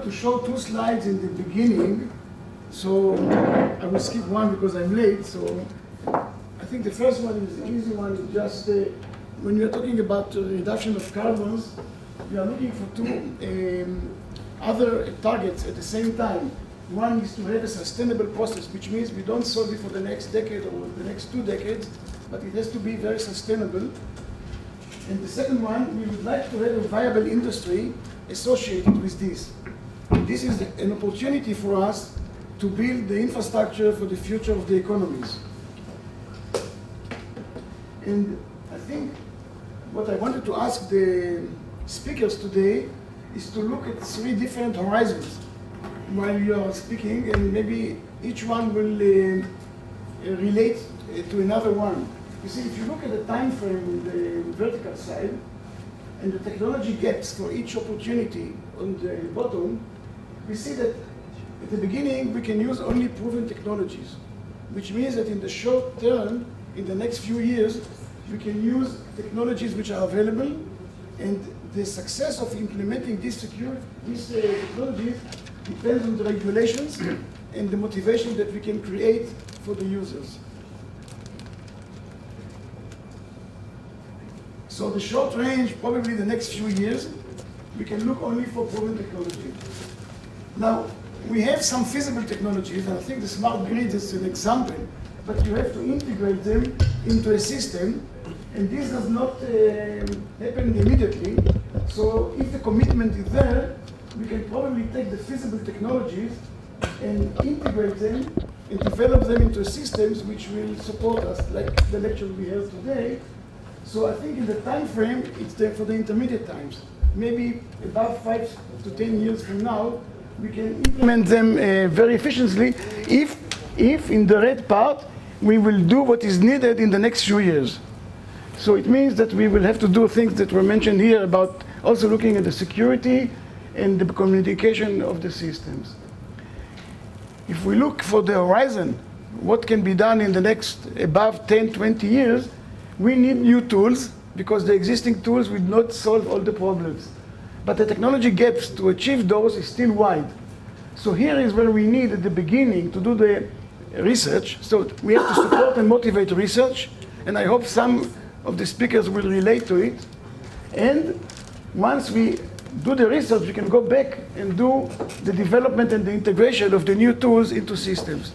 To show two slides in the beginning, so I will skip one because I'm late. So I think the first one is the easy one. It's just when you're talking about reduction of carbons, we are looking for two other targets at the same time. One is to have a sustainable process, which means we don't solve it for the next decade or the next 2 decades, but it has to be very sustainable. And the second one, we would like to have a viable industry associated with this. This is an opportunity for us to build the infrastructure for the future of the economies. And I think what I wanted to ask the speakers today is to look at 3 different horizons while you are speaking, and maybe each one will relate to another one. You see, if you look at the time frame in the vertical side and the technology gaps for each opportunity on the bottom, we see that at the beginning we can use only proven technologies, which means that in the short term, in the next few years, we can use technologies which are available, and the success of implementing these technologies depends on the regulations and the motivation that we can create for the users. So the short range, probably the next few years, we can look only for proven technology. Now, we have some feasible technologies, and I think the smart grid is an example, but you have to integrate them into a system, and this does not happen immediately. So if the commitment is there, we can probably take the feasible technologies and integrate them and develop them into systems which will support us, like the lecture we held today. So I think in the time frame, it's there for the intermediate times. Maybe about 5 to 10 years from now, we can implement them very efficiently if in the red part, we will do what is needed in the next few years. So it means that we will have to do things that were mentioned here about also looking at the security and the communication of the systems. If we look for the horizon, what can be done in the next above 10, 20 years, we need new tools, because the existing tools will not solve all the problems. But the technology gaps to achieve those is still wide. So here is where we need at the beginning to do the research. So we have to support and motivate research, and I hope some of the speakers will relate to it. And once we do the research, we can go back and do the development and the integration of the new tools into systems.